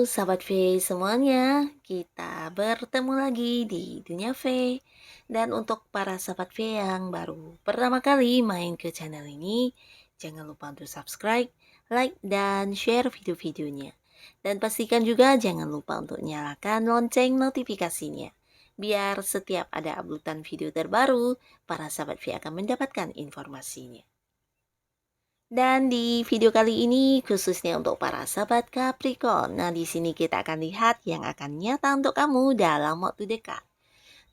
sahabat V semuanya, kita bertemu lagi di Dunia V. Dan untuk para sahabat V yang baru pertama kali main ke channel ini, jangan lupa untuk subscribe, like, dan share video-videonya. Dan pastikan juga jangan lupa untuk nyalakan lonceng notifikasinya. Biar setiap ada uploadan video terbaru, para sahabat V akan mendapatkan informasinya. Dan di video kali ini khususnya untuk para sahabat Capricorn. Nah, di sini kita akan lihat yang akan nyata untuk kamu dalam waktu dekat.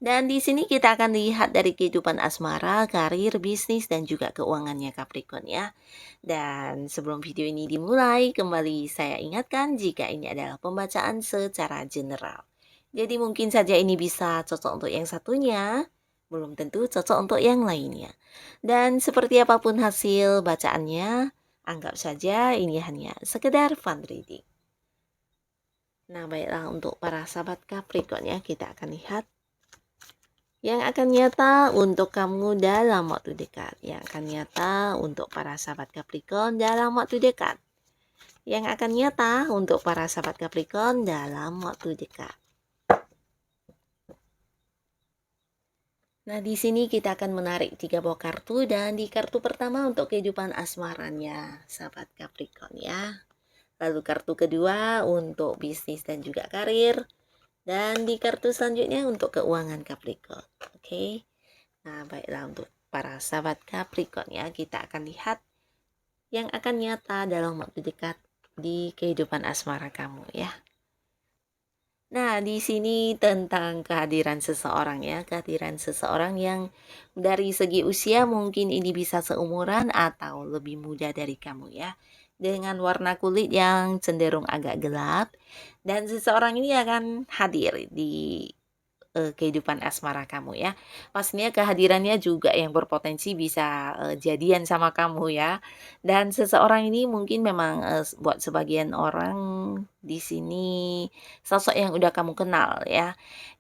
Dan di sini kita akan lihat dari kehidupan asmara, karir, bisnis, dan juga keuangannya Capricorn ya. Dan sebelum video ini dimulai, kembali saya ingatkan jika ini adalah pembacaan secara general. Jadi mungkin saja ini bisa cocok untuk yang satunya, belum tentu cocok untuk yang lainnya. Dan seperti apapun hasil bacaannya, anggap saja ini hanya sekedar fun reading. Nah, baiklah untuk para sahabat Capricorn ya, kita akan lihat yang akan nyata untuk kamu dalam waktu dekat. Yang akan nyata untuk para sahabat Capricorn dalam waktu dekat. Yang akan nyata untuk para sahabat Capricorn dalam waktu dekat. Nah, di sini kita akan menarik 3 buah kartu dan di kartu pertama untuk kehidupan asmaranya sahabat Capricorn ya. Lalu kartu kedua untuk bisnis dan juga karir. Dan di kartu selanjutnya untuk keuangan Capricorn. Oke. Nah, baiklah untuk para sahabat Capricorn ya, kita akan lihat yang akan nyata dalam waktu dekat di kehidupan asmara kamu ya. Nah, di sini tentang kehadiran seseorang ya, kehadiran seseorang yang dari segi usia mungkin ini bisa seumuran atau lebih muda dari kamu ya. Dengan warna kulit yang cenderung agak gelap dan seseorang ini akan hadir di kehidupan asmara kamu ya. Pastinya kehadirannya juga yang berpotensi bisa jadian sama kamu ya. Dan seseorang ini mungkin memang buat sebagian orang di sini sosok yang udah kamu kenal ya.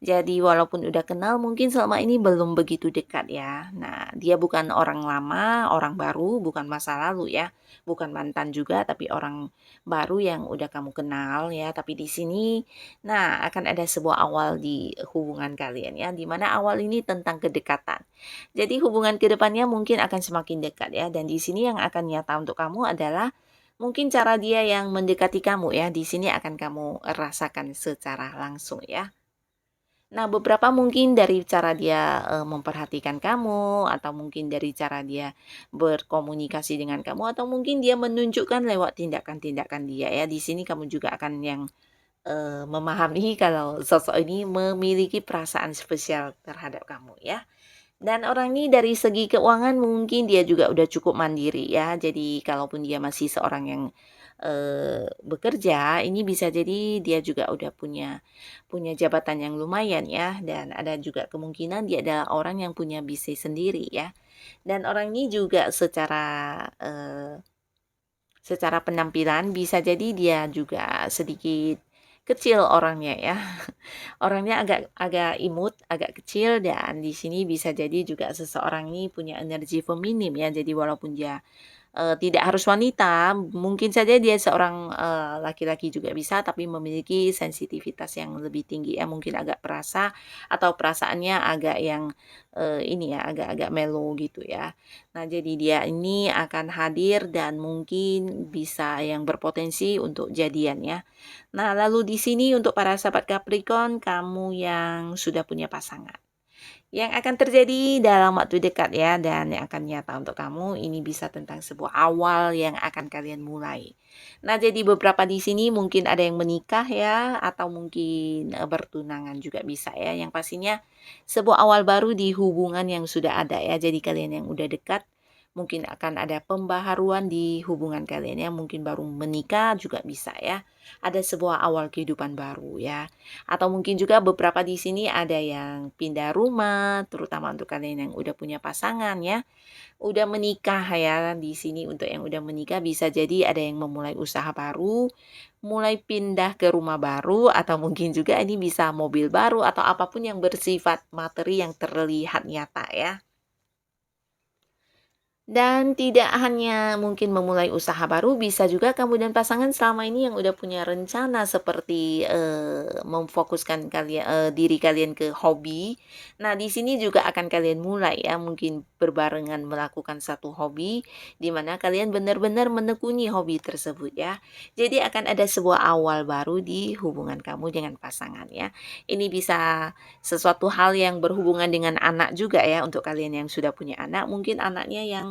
Jadi walaupun udah kenal mungkin selama ini belum begitu dekat ya. Nah, dia bukan orang lama, orang baru, bukan masa lalu ya. Bukan mantan juga tapi orang baru yang udah kamu kenal ya. Tapi di sini nah, akan ada sebuah awal di hubungan kalian ya, di mana awal ini tentang kedekatan. Jadi hubungan kedepannya mungkin akan semakin dekat ya, dan di sini yang akan nyata untuk kamu adalah mungkin cara dia yang mendekati kamu ya, di sini akan kamu rasakan secara langsung ya. Nah, beberapa mungkin dari cara dia memperhatikan kamu, atau mungkin dari cara dia berkomunikasi dengan kamu, atau mungkin dia menunjukkan lewat tindakan-tindakan dia ya. Di sini kamu juga akan yang memahami kalau sosok ini memiliki perasaan spesial terhadap kamu ya. Dan orang ini dari segi keuangan mungkin dia juga udah cukup mandiri ya. Jadi kalaupun dia masih seorang yang bekerja, ini bisa jadi dia juga udah punya jabatan yang lumayan ya. Dan ada juga kemungkinan dia adalah orang yang punya bisnis sendiri ya. Dan orang ini juga secara penampilan bisa jadi dia juga sedikit kecil orangnya ya. Orangnya agak agak imut, agak kecil dan di sini bisa jadi juga seseorang ini punya energi feminim ya. Jadi walaupun dia tidak harus wanita, mungkin saja dia seorang laki-laki juga bisa, tapi memiliki sensitivitas yang lebih tinggi ya, mungkin agak perasa atau perasaannya agak yang ini ya, agak-agak mellow gitu ya. Nah, jadi dia ini akan hadir dan mungkin bisa yang berpotensi untuk jadian ya. Nah, lalu di sini untuk para sahabat Capricorn, kamu yang sudah punya pasangan. Yang akan terjadi dalam waktu dekat ya, dan yang akan nyata untuk kamu ini bisa tentang sebuah awal yang akan kalian mulai. Nah, jadi beberapa di sini mungkin ada yang menikah ya, atau mungkin bertunangan juga bisa ya. Yang pastinya sebuah awal baru di hubungan yang sudah ada ya. Jadi kalian yang udah dekat mungkin akan ada pembaharuan di hubungan kalian ya. Mungkin baru menikah juga bisa ya. Ada sebuah awal kehidupan baru ya. Atau mungkin juga beberapa di sini ada yang pindah rumah, terutama untuk kalian yang udah punya pasangan ya. Udah menikah ya, di sini untuk yang udah menikah bisa jadi ada yang memulai usaha baru, mulai pindah ke rumah baru, atau mungkin juga ini bisa mobil baru atau apapun yang bersifat materi yang terlihat nyata ya. Dan tidak hanya mungkin memulai usaha baru, bisa juga kamu dan pasangan selama ini yang udah punya rencana seperti, memfokuskan diri kalian ke hobi. Nah, di sini juga akan kalian mulai ya, mungkin berbarengan melakukan satu hobi, di mana kalian benar-benar menekuni hobi tersebut ya. Jadi akan ada sebuah awal baru di hubungan kamu dengan pasangan ya. Ini bisa sesuatu hal yang berhubungan dengan anak juga ya, untuk kalian yang sudah punya anak, mungkin anaknya yang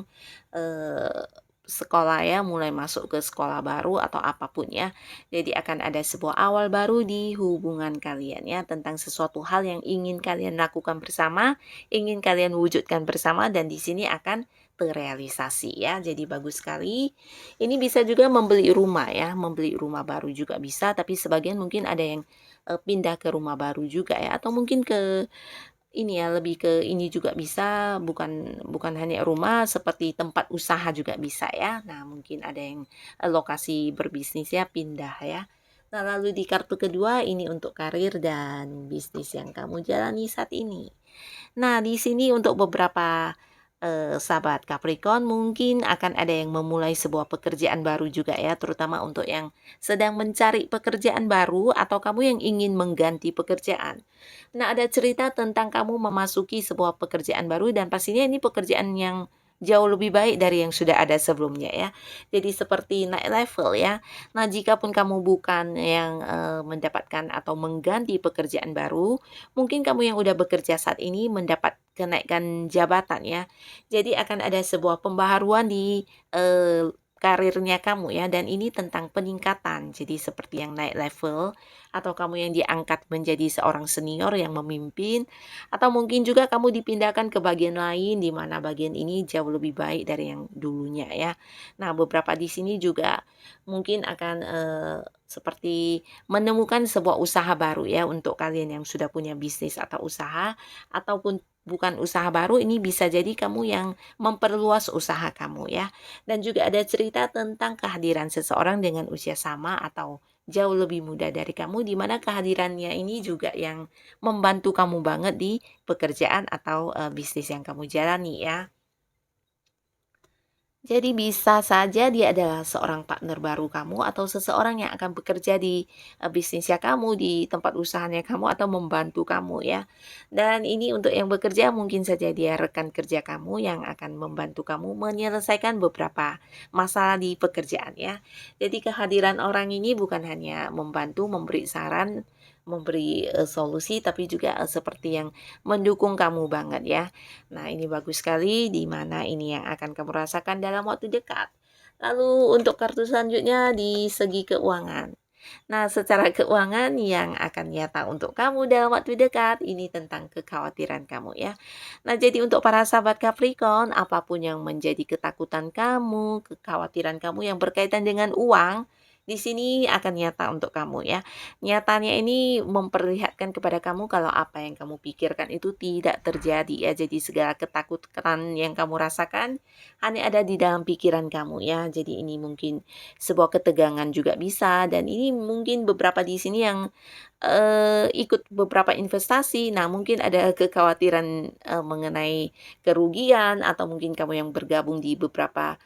eee, sekolah ya, mulai masuk ke sekolah baru atau apapun ya. Jadi akan ada sebuah awal baru di hubungan kalian ya, tentang sesuatu hal yang ingin kalian lakukan bersama, ingin kalian wujudkan bersama dan di sini akan terrealisasi ya. Jadi bagus sekali. Ini bisa juga membeli rumah ya, membeli rumah baru juga bisa, tapi sebagian mungkin ada yang, pindah ke rumah baru juga ya, atau mungkin ke ini ya, lebih ke ini juga bisa, bukan bukan hanya rumah, seperti tempat usaha juga bisa ya. Nah, mungkin ada yang, lokasi berbisnis ya, pindah ya. Nah, lalu di kartu kedua ini untuk karir dan bisnis yang kamu jalani saat ini. Nah, di sini untuk beberapa, sahabat Capricorn mungkin akan ada yang memulai sebuah pekerjaan baru juga ya, terutama untuk yang sedang mencari pekerjaan baru atau kamu yang ingin mengganti pekerjaan. Nah, ada cerita tentang kamu memasuki sebuah pekerjaan baru dan pastinya ini pekerjaan yang jauh lebih baik dari yang sudah ada sebelumnya ya. Jadi seperti naik level ya. Nah, jikapun kamu bukan yang, mendapatkan atau mengganti pekerjaan baru, mungkin kamu yang udah bekerja saat ini mendapat kenaikan jabatan ya. Jadi akan ada sebuah pembaharuan di, karirnya kamu ya, dan ini tentang peningkatan. Jadi seperti yang naik level atau kamu yang diangkat menjadi seorang senior yang memimpin, atau mungkin juga kamu dipindahkan ke bagian lain di mana bagian ini jauh lebih baik dari yang dulunya ya. Nah, beberapa di sini juga mungkin akan, seperti menemukan sebuah usaha baru ya untuk kalian yang sudah punya bisnis atau usaha, ataupun bukan usaha baru, ini bisa jadi kamu yang memperluas usaha kamu ya. Dan juga ada cerita tentang kehadiran seseorang dengan usia sama atau jauh lebih muda dari kamu, di mana kehadirannya ini juga yang membantu kamu banget di pekerjaan atau, bisnis yang kamu jalani ya. Jadi bisa saja dia adalah seorang partner baru kamu atau seseorang yang akan bekerja di, bisnisnya kamu, di tempat usahanya kamu atau membantu kamu ya. Dan ini untuk yang bekerja mungkin saja dia rekan kerja kamu yang akan membantu kamu menyelesaikan beberapa masalah di pekerjaan ya. Jadi kehadiran orang ini bukan hanya membantu, memberi saran, memberi, solusi, tapi juga, seperti yang mendukung kamu banget ya. Nah, ini bagus sekali, di mana ini yang akan kamu rasakan dalam waktu dekat. Lalu untuk kartu selanjutnya di segi keuangan. Nah, secara keuangan yang akan nyata untuk kamu dalam waktu dekat, ini tentang kekhawatiran kamu ya. Nah, jadi untuk para sahabat Capricorn, apapun yang menjadi ketakutan kamu, kekhawatiran kamu yang berkaitan dengan uang, di sini akan nyata untuk kamu ya. Nyatanya ini memperlihatkan kepada kamu kalau apa yang kamu pikirkan itu tidak terjadi ya. Jadi segala ketakutan yang kamu rasakan hanya ada di dalam pikiran kamu ya. Jadi ini mungkin sebuah ketegangan juga bisa, dan ini mungkin beberapa di sini yang, ikut beberapa investasi. Nah, mungkin ada kekhawatiran, mengenai kerugian atau mungkin kamu yang bergabung di beberapa,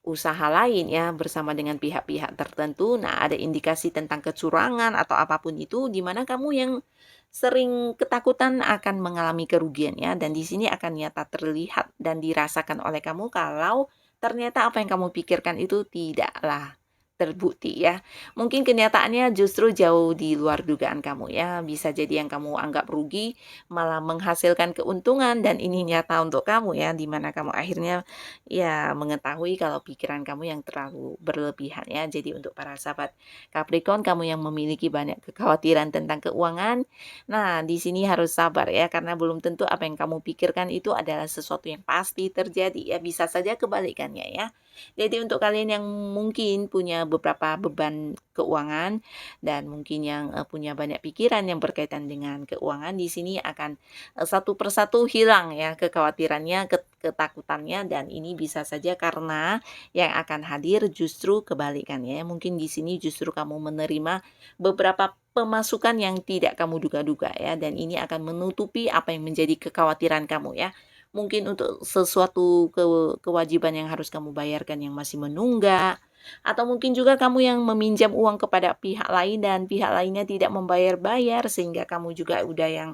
usaha lain ya, bersama dengan pihak-pihak tertentu. Nah, ada indikasi tentang kecurangan atau apapun itu, di mana kamu yang sering ketakutan akan mengalami kerugian ya, dan di sini akan nyata terlihat dan dirasakan oleh kamu kalau ternyata apa yang kamu pikirkan itu tidaklah terbukti ya. Mungkin kenyataannya justru jauh di luar dugaan kamu ya. Bisa jadi yang kamu anggap rugi malah menghasilkan keuntungan, dan ini nyata untuk kamu ya, di mana kamu akhirnya ya mengetahui kalau pikiran kamu yang terlalu berlebihan ya. Jadi untuk para sahabat Capricorn, kamu yang memiliki banyak kekhawatiran tentang keuangan, nah di sini harus sabar ya, karena belum tentu apa yang kamu pikirkan itu adalah sesuatu yang pasti terjadi ya. Bisa saja kebalikannya ya. Jadi untuk kalian yang mungkin punya beberapa beban keuangan dan mungkin yang, punya banyak pikiran yang berkaitan dengan keuangan, di sini akan, satu persatu hilang ya kekhawatirannya, ketakutannya, dan ini bisa saja karena yang akan hadir justru kebalikannya ya. Mungkin di sini justru kamu menerima beberapa pemasukan yang tidak kamu duga-duga ya, dan ini akan menutupi apa yang menjadi kekhawatiran kamu ya. mungkin untuk sesuatu kewajiban yang harus kamu bayarkan yang masih menunggak, atau mungkin juga kamu yang meminjam uang kepada pihak lain dan pihak lainnya tidak membayar-bayar sehingga kamu juga udah yang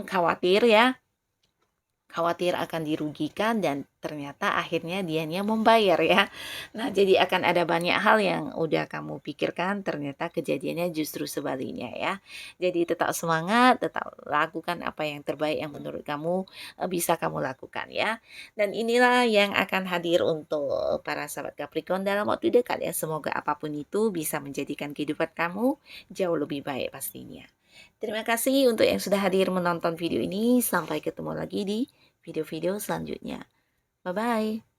khawatir ya. Khawatir akan dirugikan dan ternyata akhirnya dianya membayar ya. Nah, jadi akan ada banyak hal yang udah kamu pikirkan ternyata kejadiannya justru sebaliknya ya. Jadi tetap semangat, tetap lakukan apa yang terbaik yang menurut kamu bisa kamu lakukan ya. Dan inilah yang akan hadir untuk para sahabat Capricorn dalam waktu dekat ya. Semoga apapun itu bisa menjadikan kehidupan kamu jauh lebih baik pastinya. Terima kasih untuk yang sudah hadir menonton video ini. Sampai ketemu lagi di video-video selanjutnya. Bye-bye.